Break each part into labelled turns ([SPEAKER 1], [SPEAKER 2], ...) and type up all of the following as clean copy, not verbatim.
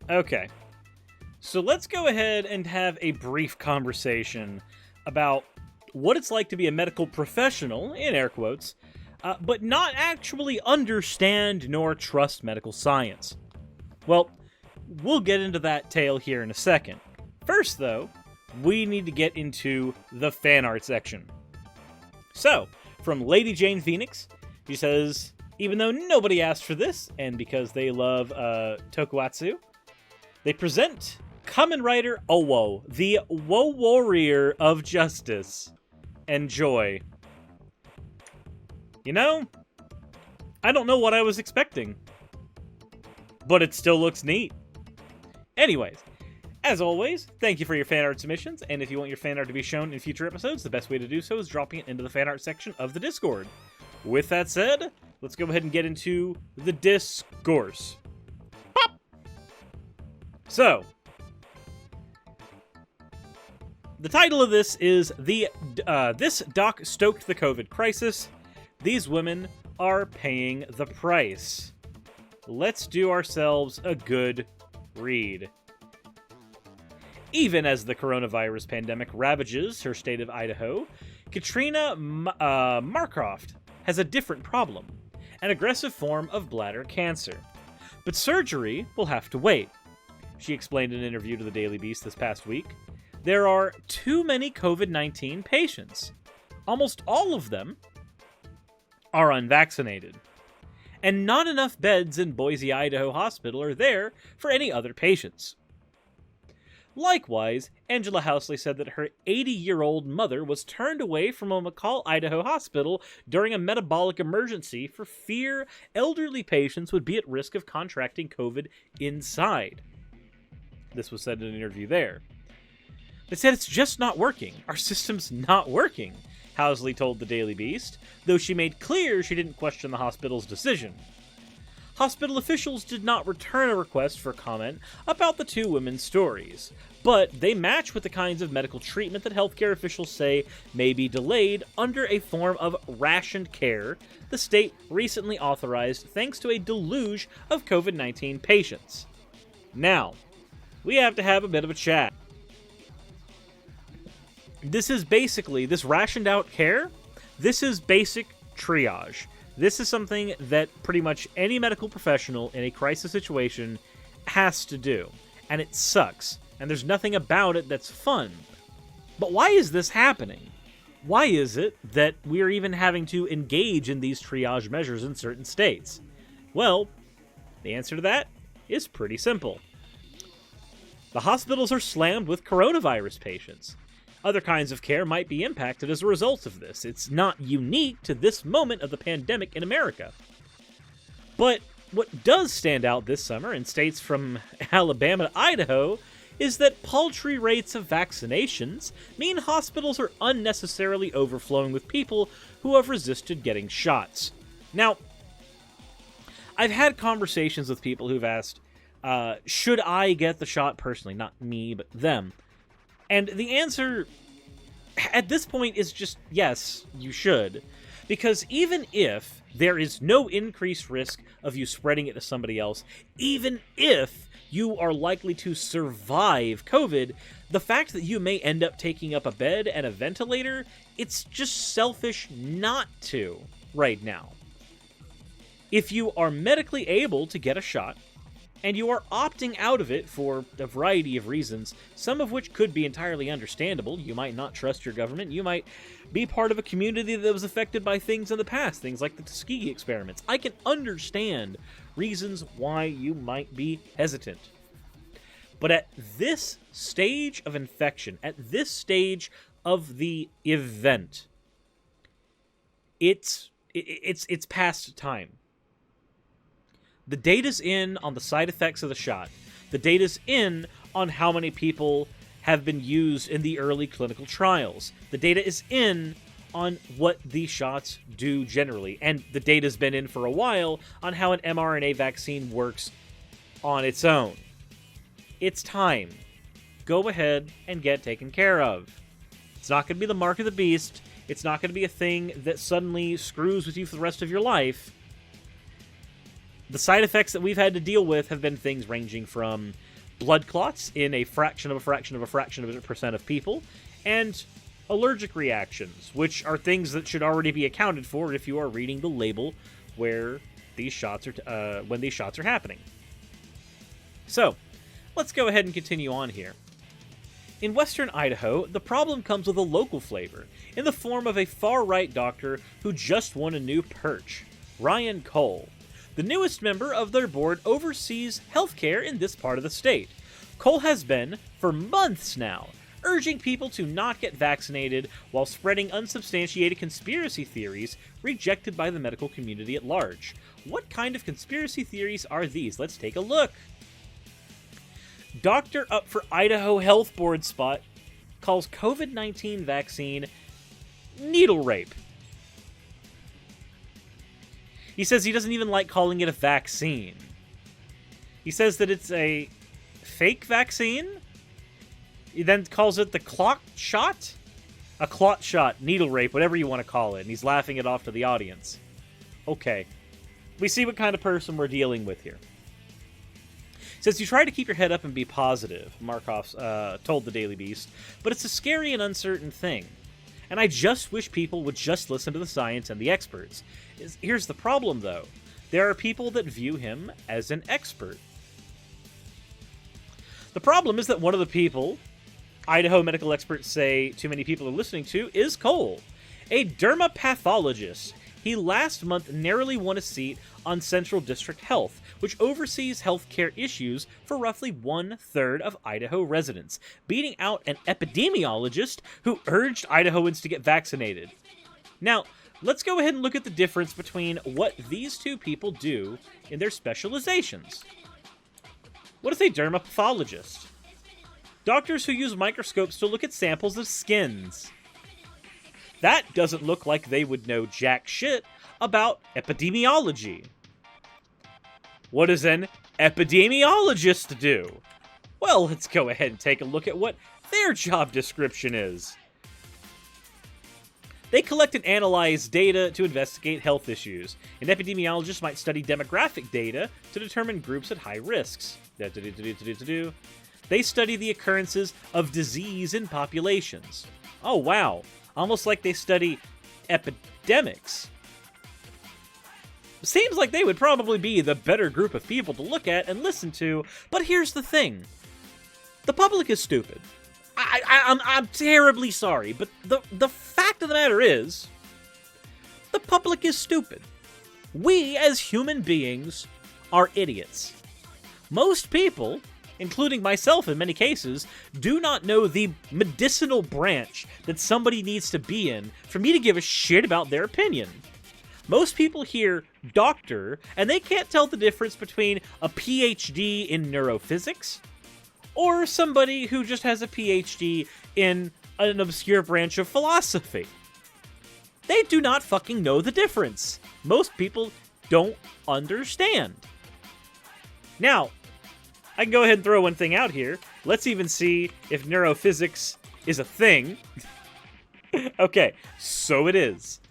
[SPEAKER 1] Okay, so let's go ahead and have a brief conversation about what it's like to be a medical professional, in air quotes, but not actually understand nor trust medical science. Well, we'll get into that tale here in a second. First, though, we need to get into the fan art section. So, from Lady Jane Phoenix, she says, even though nobody asked for this, and because they love tokusatsu, they present Kamen Rider Owo, the Woe Warrior of Justice. Enjoy. You know, I don't know what I was expecting, but it still looks neat. Anyways, as always, thank you for your fan art submissions, and if you want your fan art to be shown in future episodes, the best way to do so is dropping it into the fan art section of the Discord. With that said, let's go ahead and get into the discourse. Pop! So, the title of this is This Doc Stoked the COVID Crisis. These women are paying the price. Let's do ourselves a good read. Even as the coronavirus pandemic ravages her state of Idaho, Katrina Marcroft has a different problem, an aggressive form of bladder cancer. But surgery will have to wait. She explained in an interview to the Daily Beast this past week. There are too many COVID-19 patients. Almost all of them are unvaccinated. And not enough beds in Boise, Idaho hospital are there for any other patients. Likewise, Angela Housley said that her 80-year-old mother was turned away from a McCall, Idaho hospital during a metabolic emergency for fear elderly patients would be at risk of contracting COVID inside. This was said in an interview there. They said it's just not working. Our system's not working, Housley told the Daily Beast, though she made clear she didn't question the hospital's decision. Hospital officials did not return a request for comment about the two women's stories, but they match with the kinds of medical treatment that healthcare officials say may be delayed under a form of rationed care the state recently authorized thanks to a deluge of COVID-19 patients. Now, we have to have a bit of a chat. This rationed out care, this is basic triage. This is something that pretty much any medical professional in a crisis situation has to do. And it sucks. And there's nothing about it that's fun. But why is this happening? Why is it that we're even having to engage in these triage measures in certain states? Well, the answer to that is pretty simple. The hospitals are slammed with coronavirus patients. Other kinds of care might be impacted as a result of this. It's not unique to this moment of the pandemic in America. But what does stand out this summer in states from Alabama to Idaho is that paltry rates of vaccinations mean hospitals are unnecessarily overflowing with people who have resisted getting shots. Now, I've had conversations with people who've asked, should I get the shot personally? Not me, but them. And the answer at this point is just yes, you should. Because even if there is no increased risk of you spreading it to somebody else, even if you are likely to survive COVID, the fact that you may end up taking up a bed and a ventilator, it's just selfish not to right now. If you are medically able to get a shot, and you are opting out of it for a variety of reasons, some of which could be entirely understandable. You might not trust your government. You might be part of a community that was affected by things in the past, things like the Tuskegee experiments. I can understand reasons why you might be hesitant. But at this stage of infection, at this stage of the event, it's past time. The data's in on the side effects of the shot. The data's in on how many people have been used in the early clinical trials. The data is in on what these shots do generally. And the data's been in for a while on how an mRNA vaccine works on its own. It's time. Go ahead and get taken care of. It's not going to be the mark of the beast. It's not going to be a thing that suddenly screws with you for the rest of your life. The side effects that we've had to deal with have been things ranging from blood clots in a fraction of a fraction of a fraction of a percent of people, and allergic reactions, which are things that should already be accounted for if you are reading the label where these shots are when these shots are happening. So, let's go ahead and continue on here. In western Idaho, the problem comes with a local flavor, in the form of a far-right doctor who just won a new perch, Ryan Cole. The newest member of their board oversees healthcare in this part of the state. Cole has been, for months now, urging people to not get vaccinated while spreading unsubstantiated conspiracy theories rejected by the medical community at large. What kind of conspiracy theories are these? Let's take a look. Doctor up for Idaho Health Board spot calls COVID-19 vaccine needle rape. He says he doesn't even like calling it a vaccine. He says that it's a fake vaccine. He then calls it the clot shot? A clot shot, needle rape, whatever you want to call it. And he's laughing it off to the audience. Okay. We see what kind of person we're dealing with here. Says you try to keep your head up and be positive, Markov told the Daily Beast, but it's a scary and uncertain thing. And I just wish people would just listen to the science and the experts. Here's the problem, though. There are people that view him as an expert. The problem is that one of the people Idaho medical experts say too many people are listening to is Cole, a dermatologist. He last month narrowly won a seat on Central District Health, which oversees healthcare issues for roughly 1/3 of Idaho residents, beating out an epidemiologist who urged Idahoans to get vaccinated. Now, let's go ahead and look at the difference between what these two people do in their specializations. What is a dermatologist? Doctors who use microscopes to look at samples of skins. That doesn't look like they would know jack shit about epidemiology. What does an epidemiologist do? Well, let's go ahead and take a look at what their job description is. They collect and analyze data to investigate health issues. An epidemiologist might study demographic data to determine groups at high risks. They study the occurrences of disease in populations. Oh, wow. Almost like they study epidemics. Seems like they would probably be the better group of people to look at and listen to, but here's the thing. The public is stupid. I'm terribly sorry, but the fact of the matter is, the public is stupid. We, as human beings, are idiots. Most people, including myself in many cases, do not know the medicinal branch that somebody needs to be in for me to give a shit about their opinion. Most people hear doctor, and they can't tell the difference between a PhD in neurophysics or somebody who just has a PhD in an obscure branch of philosophy. They do not fucking know the difference. Most people don't understand. Now, I can go ahead and throw one thing out here. Let's even see if neurophysics is a thing. Okay, so it is.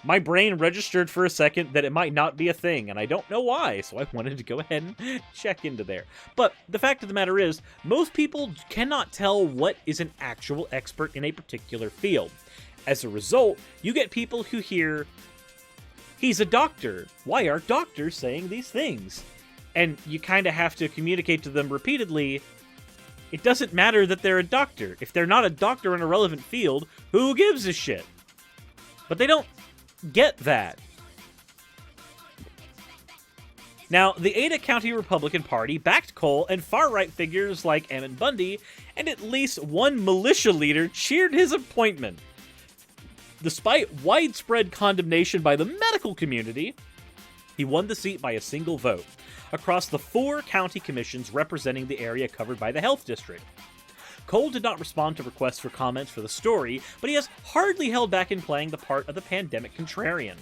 [SPEAKER 1] My brain registered for a second that it might not be a thing, and I don't know why, so I wanted to go ahead and check into there. But the fact of the matter is, most people cannot tell what is an actual expert in a particular field. As a result, you get people who hear, he's a doctor. Why are doctors saying these things? And you kind of have to communicate to them repeatedly, it doesn't matter that they're a doctor. If they're not a doctor in a relevant field, who gives a shit? But they don't get that. Now, the Ada County Republican Party backed Cole, and far-right figures like Ammon Bundy, and at least one militia leader cheered his appointment. Despite widespread condemnation by the medical community, he won the seat by a single vote across the 4 county commissions representing the area covered by the health district. Cole did not respond to requests for comments for the story, but he has hardly held back in playing the part of the pandemic contrarian.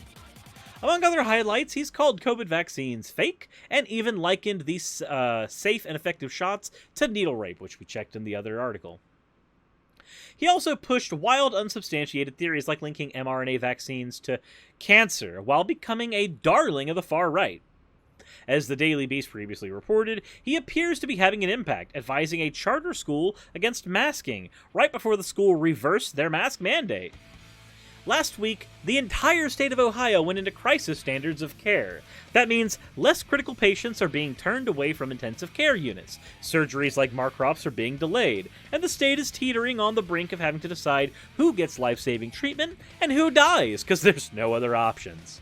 [SPEAKER 1] Among other highlights, he's called COVID vaccines fake, and even likened these safe and effective shots to needle rape, which we checked in the other article. He also pushed wild, unsubstantiated theories like linking mRNA vaccines to cancer, while becoming a darling of the far right. As the Daily Beast previously reported, he appears to be having an impact, advising a charter school against masking, right before the school reversed their mask mandate. Last week, the entire state of Ohio went into crisis standards of care. That means less critical patients are being turned away from intensive care units, surgeries like Markroff's are being delayed, and the state is teetering on the brink of having to decide who gets life-saving treatment and who dies, because there's no other options.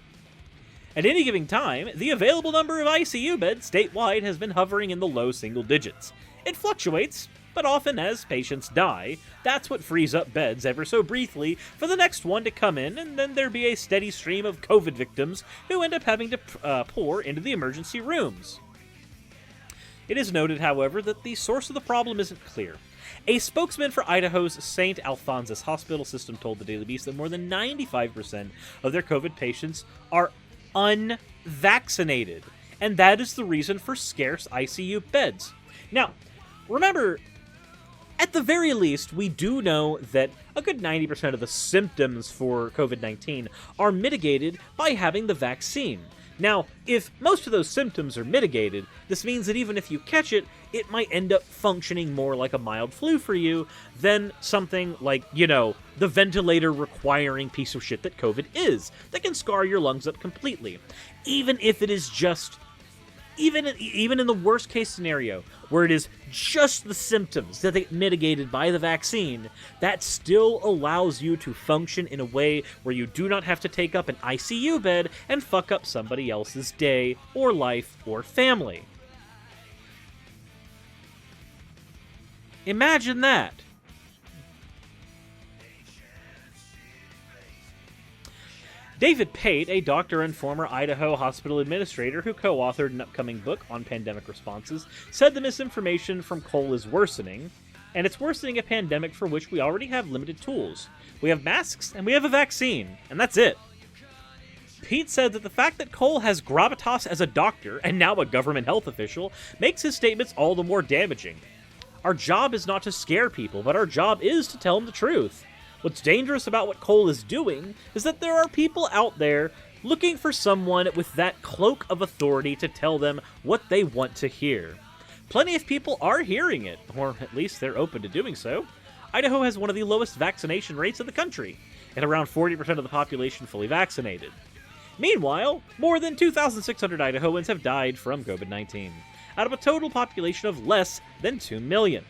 [SPEAKER 1] At any given time, the available number of ICU beds statewide has been hovering in the low single digits. It fluctuates, but often as patients die, that's what frees up beds ever so briefly for the next one to come in, and then there be a steady stream of COVID victims who end up having to pour into the emergency rooms. It is noted, however, that the source of the problem isn't clear. A spokesman for Idaho's St. Alphonsus Hospital System told the Daily Beast that more than 95% of their COVID patients are unvaccinated, and that is the reason for scarce ICU beds. Now, remember, at the very least, we do know that a good 90% of the symptoms for COVID-19 are mitigated by having the vaccine. Now, if most of those symptoms are mitigated, this means that even if you catch it, it might end up functioning more like a mild flu for you than something like, the ventilator-requiring piece of shit that COVID is, that can scar your lungs up completely. Even if it is just... Even in the worst case scenario, where it is just the symptoms that get mitigated by the vaccine, that still allows you to function in a way where you do not have to take up an ICU bed and fuck up somebody else's day, or life, or family. Imagine that. David Pate, a doctor and former Idaho hospital administrator who co-authored an upcoming book on pandemic responses, said the misinformation from Cole is worsening, and it's worsening a pandemic for which we already have limited tools. We have masks, and we have a vaccine, and that's it. Pete said that the fact that Cole has gravitas as a doctor, and now a government health official, makes his statements all the more damaging. Our job is not to scare people, but our job is to tell them the truth. What's dangerous about what Cole is doing is that there are people out there looking for someone with that cloak of authority to tell them what they want to hear. Plenty of people are hearing it, or at least they're open to doing so. Idaho has one of the lowest vaccination rates in the country, and around 40% of the population fully vaccinated. Meanwhile, more than 2,600 Idahoans have died from COVID-19, out of a total population of less than 2 million.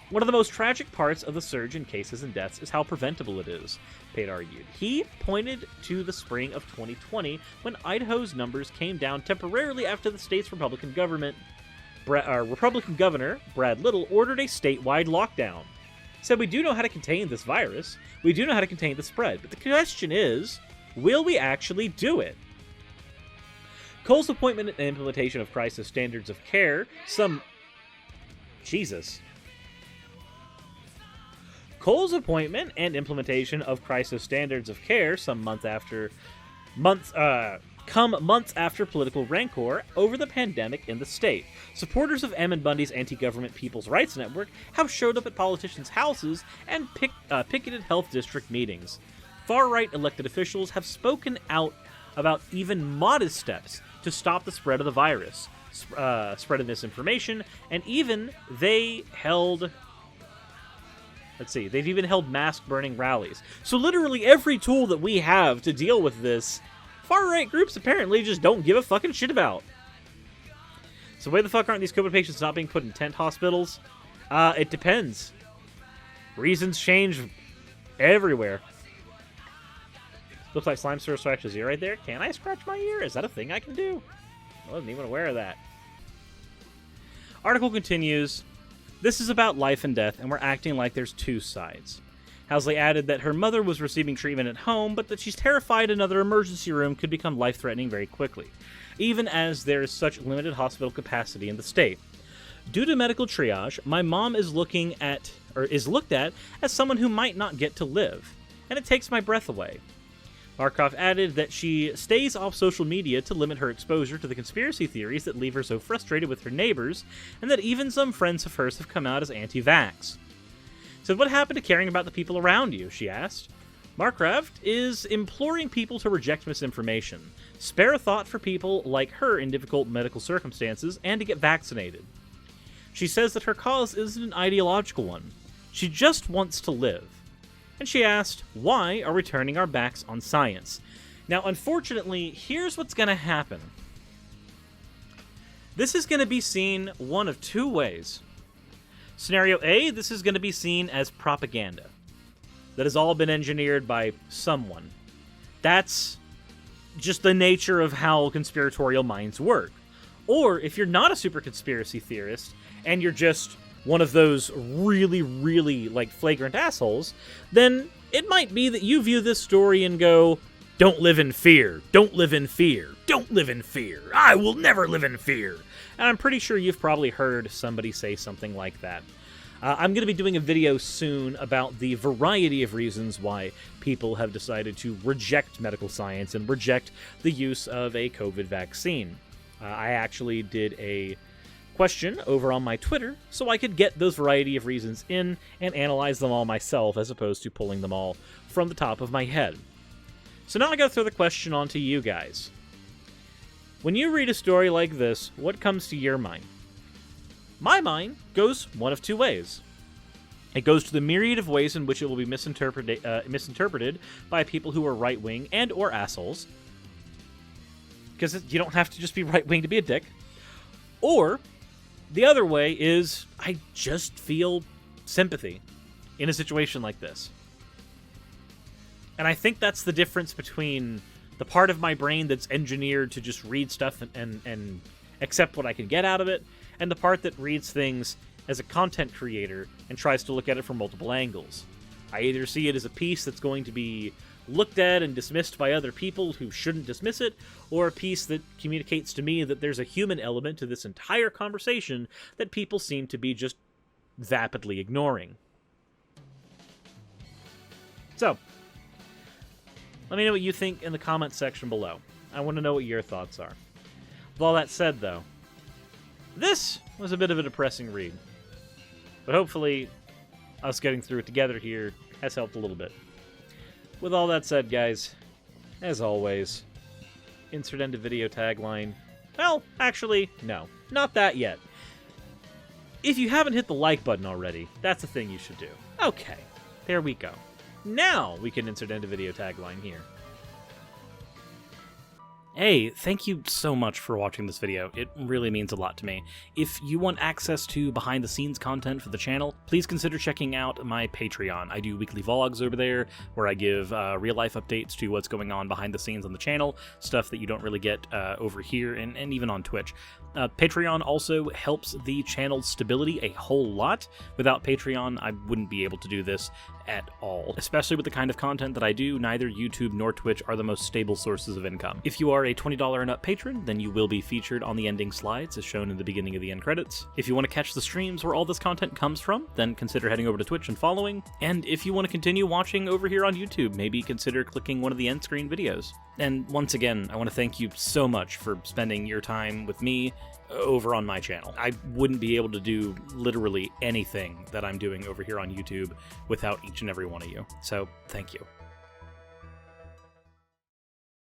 [SPEAKER 1] One of the most tragic parts of the surge in cases and deaths is how preventable it is, Pate argued. He pointed to the spring of 2020 when Idaho's numbers came down temporarily after the state's Republican governor, Brad Little, ordered a statewide lockdown. He said, "We do know how to contain this virus. We do know how to contain the spread. But the question is, will we actually do it?" Cole's appointment and implementation of crisis standards of care, Cole's appointment and implementation of crisis standards of care come months after political rancor over the pandemic in the state. Supporters of Emmett Bundy's anti-government People's Rights Network have showed up at politicians' houses and picketed health district meetings. Far-right elected officials have spoken out about even modest steps to stop the spread of the virus, spread of misinformation, and even they've even held mask-burning rallies. So literally every tool that we have to deal with this, far-right groups apparently just don't give a fucking shit about. So why the fuck aren't these COVID patients not being put in tent hospitals? It depends. Reasons change everywhere. Looks like Slime Sir scratches ear right there. Can I scratch my ear? Is that a thing I can do? I wasn't even aware of that. Article continues. This is about life and death, and we're acting like there's two sides. Housley added that her mother was receiving treatment at home, but that she's terrified another emergency room could become life-threatening very quickly, even as there is such limited hospital capacity in the state. Due to medical triage, my mom is looked at as someone who might not get to live, and it takes my breath away. Markov added that she stays off social media to limit her exposure to the conspiracy theories that leave her so frustrated with her neighbors, and that even some friends of hers have come out as anti-vax. So what happened to caring about the people around you, she asked. Markov is imploring people to reject misinformation. spare a thought for people like her in difficult medical circumstances and to get vaccinated. She says that her cause isn't an ideological one. She just wants to live. And she asked, why are we turning our backs on science? Now, unfortunately, here's what's going to happen. This is going to be seen one of two ways. Scenario A, this is going to be seen as propaganda. That has all been engineered by someone. That's just the nature of how conspiratorial minds work. Or, if you're not a super conspiracy theorist, and you're just one of those really, really, flagrant assholes, then it might be that you view this story and go, don't live in fear, don't live in fear, don't live in fear, I will never live in fear. And I'm pretty sure you've probably heard somebody say something like that. I'm going to be doing a video soon about the variety of reasons why people have decided to reject medical science and reject the use of a COVID vaccine. I actually did a question over on my Twitter so I could get those variety of reasons in and analyze them all myself as opposed to pulling them all from the top of my head. So now I gotta throw the question on to you guys. When you read a story like this, what comes to your mind? My mind goes one of two ways. It goes to the myriad of ways in which it will be misinterpreted by people who are right-wing and or assholes. Because you don't have to just be right-wing to be a dick. Or, the other way is, I just feel sympathy in a situation like this. And I think that's the difference between the part of my brain that's engineered to just read stuff and accept what I can get out of it, and the part that reads things as a content creator and tries to look at it from multiple angles. I either see it as a piece that's going to be looked at and dismissed by other people who shouldn't dismiss it, or a piece that communicates to me that there's a human element to this entire conversation that people seem to be just vapidly ignoring. So, let me know what you think in the comments section below. I want to know what your thoughts are. With all that said, though, this was a bit of a depressing read. But hopefully, us getting through it together here has helped a little bit. With all that said, guys, as always, insert end of video tagline. Well, actually, no. Not that yet. If you haven't hit the like button already, that's the thing you should do. Okay, there we go. Now we can insert end of video tagline here. Hey, thank you so much for watching this video. It really means a lot to me. If you want access to behind-the-scenes content for the channel, please consider checking out my Patreon. I do weekly vlogs over there, where I give real-life updates to what's going on behind the scenes on the channel, stuff that you don't really get over here, and even on Twitch. Patreon also helps the channel's stability a whole lot. Without Patreon, I wouldn't be able to do this at all. Especially with the kind of content that I do, neither YouTube nor Twitch are the most stable sources of income. If you are a $20 and up patron, then you will be featured on the ending slides as shown in the beginning of the end credits. If you want to catch the streams where all this content comes from, then consider heading over to Twitch and following. And if you want to continue watching over here on YouTube, maybe consider clicking one of the end screen videos. And once again, I want to thank you so much for spending your time with me over on my channel. I wouldn't be able to do literally anything that I'm doing over here on YouTube without each and every one of you. So, thank you.